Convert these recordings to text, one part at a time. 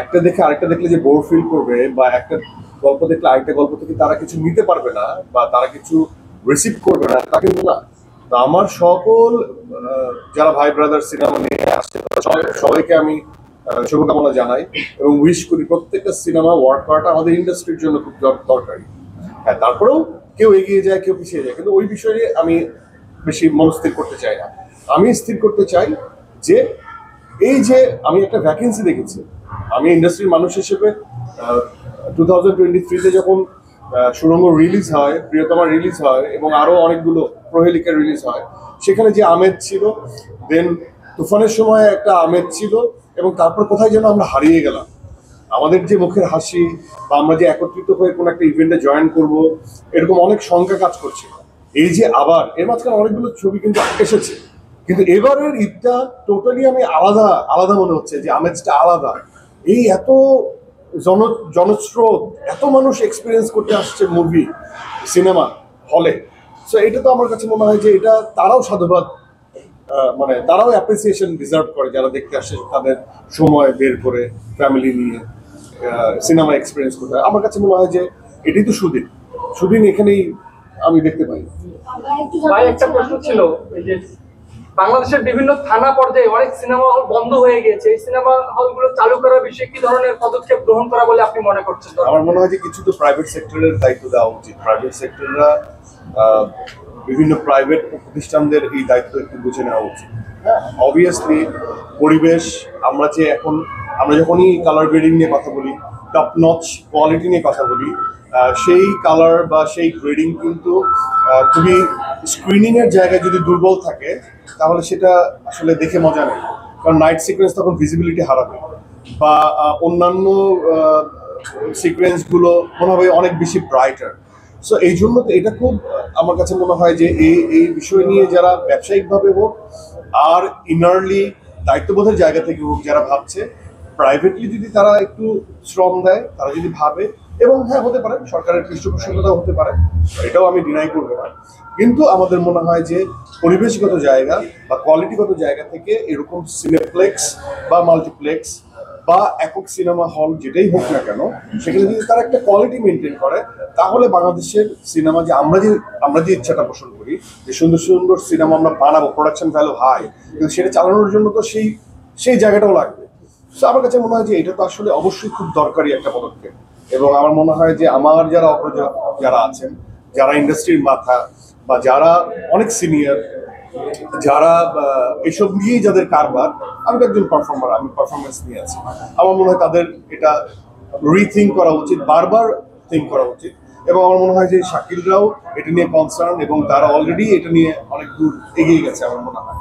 একটা দেখে আরেকটা দেখলে যে বোর ফিল করবে, বা একটা গল্প দেখলে আরেকটা গল্প থেকে তারা কিছু নিতে পারবে না বা তারা কিছু রিসিভ করবে না, তা কিন্তু না। তো আমার সকল যারা ভাই ব্রাদার সিনেমা নিয়ে আসছে সবাইকে আমি শুভকামনা জানাই এবং উইশ করি প্রত্যেকটা সিনেমা ওয়ার্ক করাটা আমাদের ইন্ডাস্ট্রির জন্য খুব দরকারি। হ্যাঁ, তারপরেও কেউ এগিয়ে যায় কেউ পিছিয়ে যায়, কিন্তু ওই বিষয়ে আমি বেশি মনস্থির করতে চাই না। আমি স্থির করতে চাই যে এই যে আমি একটা ভ্যাকেন্সি দেখেছি, আমি ইন্ডাস্ট্রির মানুষ হিসেবে 2023-তে যখন সুড়ঙ্গ রিলিজ হয়, প্রিয়তমা রিলিজ হয় এবং আরো অনেকগুলো প্রহেলিকা রিলিজ হয়, সেখানে যে আমেজ ছিল, দেন তুফানের সময় একটা আমেজ ছিল, এবং তারপর কোথায় যেন আমরা হারিয়ে গেলাম। আমাদের যে মুখের হাসি বা আমরা যে একত্রিত হয়ে কোনো একটা ইভেন্টে জয়েন করব, এরকম অনেক শঙ্কা কাজ করছে। এই যে আবার এর মাঝখানে অনেকগুলো ছবি কিন্তু এসেছে, কিন্তু এবারের ঈদটা টোটালি আমি আলাদা আলাদা মনে হচ্ছে, যে আমেজটা আলাদা। এই এত জনস্রোত, এত মানুষ এক্সপিরিয়েন্স করতে আসছে মুভি সিনেমা হলে। সো এটা তো আমার কাছে মনে হয় যে এটা তারাও সাধুবাদ, মানে তারাও অ্যাপ্রিসিয়েশন ডিজার্ভ করে যারা দেখতে আসে তাদের সময় বের করে ফ্যামিলি নিয়ে সিনেমা এক্সপিরিয়েন্স করতে হয়। আমার কাছে মনে হয় যে এটাই তো সুদিন, সুদিন এখানেই আমি দেখতে পাই। ভাই একটা প্রশ্ন ছিল, এই যে বাংলাদেশের বিভিন্ন থানা পর্যায়ে অনেক সিনেমা হল বন্ধ হয়ে গিয়েছে, এই সিনেমা হলগুলো চালু করার বিষয়ে কি ধরনের পদক্ষেপ গ্রহণ করা বলে আপনি মনে করছেন? আমার মনে হয় যে কিছু তো প্রাইভেট সেক্টরের দায়িত্ব দেওয়া উচিত। প্রাইভেট সেক্টররা বিভিন্ন প্রাইভেট প্রতিষ্ঠানদের এই দায়িত্ব একটু বুঝে নেওয়া উচিত। হ্যাঁ, অবভিয়াসলি পরিবেশ, আমরা যখনই কালার গ্রেডিং নিয়ে কথা বলি, টপ নচ কোয়ালিটি নিয়ে কথা বলি, সেই কালার বা সেই গ্রেডিং কিন্তু খুবই স্ক্রিনিং এর জায়গায় যদি দুর্বল থাকে তাহলে সেটা আসলে দেখে মজা নেই। কারণ নাইট সিকোয়েন্স তখন ভিজিবিলিটি হারাবে, বা অন্যান্য সিকোয়েন্সগুলো মনে হবে অনেক বেশি ব্রাইটার। সো এই জন্য তো এটা খুব আমার কাছে মনে হয় যে এই বিষয় নিয়ে যারা ব্যবসায়িকভাবে হোক আর ইনারলি দায়িত্ববোধের জায়গা থেকে হোক, যারা ভাবছে প্রাইভেটলি যদি তারা একটু শ্রম দেয়, তারা যদি ভাবে, এবং হ্যাঁ হতে পারে সরকারের পৃষ্ঠপোষকতাও হতে পারে, এটাও আমি ডিনাই করবো না, কিন্তু আমাদের মনে হয় যে পরিবেশগত জায়গা বা কোয়ালিটিগত জায়গা থেকে এরকম সিনেপ্লেক্স বা মাল্টিপ্লেক্স বা একক সিনেমা হল যেটাই হোক না কেন, সেখানে যদি তারা একটা কোয়ালিটি মেনটেন করে, তাহলে বাংলাদেশের সিনেমা যে আমরা যে ইচ্ছাটা পোষণ করি যে সুন্দর সুন্দর সিনেমা আমরা বানাবো, প্রোডাকশন ভ্যালু হাই, কিন্তু সেটা চালানোর জন্য তো সেই জায়গাটাও লাগবে। তো আমার কাছে মনে হয় যে এটা তো আসলে অবশ্যই খুব দরকারি একটা পদক্ষেপ। এবং আমার মনে হয় যে আমার যারা যারা আছেন, যারা ইন্ডাস্ট্রির মাথা বা যারা অনেক সিনিয়র, যারা এসব নিয়েই যাদের কারবার, আমি তো একজন পারফর্মার, আমি পারফরমেন্স নিয়ে আছি, আমার মনে হয় তাদের এটা রিথিঙ্ক করা উচিত, বারবার থিঙ্ক করা উচিত। এবং আমার মনে হয় যে শাকিলরাও এটা নিয়ে কনসার্ন এবং তারা অলরেডি এটা নিয়ে অনেক দূর এগিয়ে গেছে আমার মনে হয়।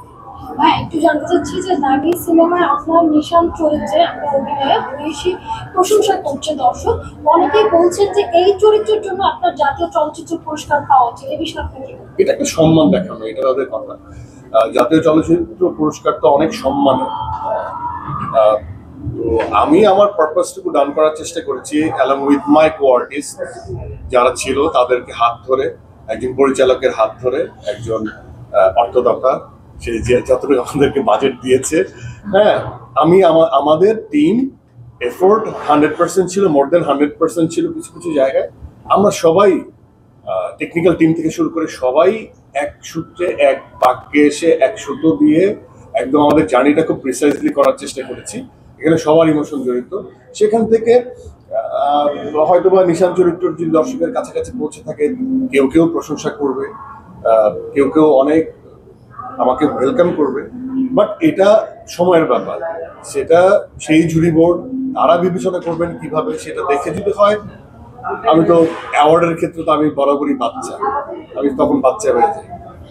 ভাই একটু জানতে চাচ্ছি যে দাগি সিনেমায় আপনার নিশান চরিত্রে আপনার অভিনয়ে বেশি প্রশংসা করছে দর্শক, অনেকেই বলছেন যে এই চরিত্রের জন্য আপনার জাতীয় চলচ্চিত্র পুরস্কার পাওয়া উচিত, এই বিষয়ে আপনি কি? এটা একটা সম্মান দেখানো, এটা তাদের কথা। জাতীয় চলচ্চিত্র পুরস্কার তো অনেক সম্মানের। তো আমি আমার পারপাসটুকু ডান করার চেষ্টা করেছি অ্যালং উইথ মাই কো-আর্টিস্ট যারা ছিল, তাদেরকে হাত ধরে, একজন পরিচালকের হাত ধরে, একজন অর্থদাতা সে যে যতটুকু আমাদেরকে বাজেট দিয়েছে, হ্যাঁ, আমাদের টিম এফোর্ট 100% ছিল, মোর দেন 100% ছিল কিছু কিছু জায়গায়। আমরা সবাই টেকনিক্যাল টিম থেকে শুরু করে সবাই এক সূত্রে এক বাক্যে এসে এক সুতো দিয়ে একদম আমাদের জার্নিটা খুব প্রিসাইজলি করার চেষ্টা করেছি। এখানে সবার ইমোশন জড়িত। সেখান থেকে হয়তোবা নিশান চরিত্র যদি দর্শকের কাছাকাছি পৌঁছে থাকে, কেউ কেউ প্রশংসা করবে, কেউ কেউ অনেক আমাকে ওয়েলকাম করবে, বাট এটা সময়ের ব্যাপার। সেটা সেই জুরি বোর্ড তারা বিবেচনা করবেন কিভাবে, সেটা দেখে যদি হয়। আমি তো অ্যাওয়ার্ডের ক্ষেত্রে তো আমি বরাবরই বাচ্চা, আমি তখন বাচ্চা হয়ে যাই।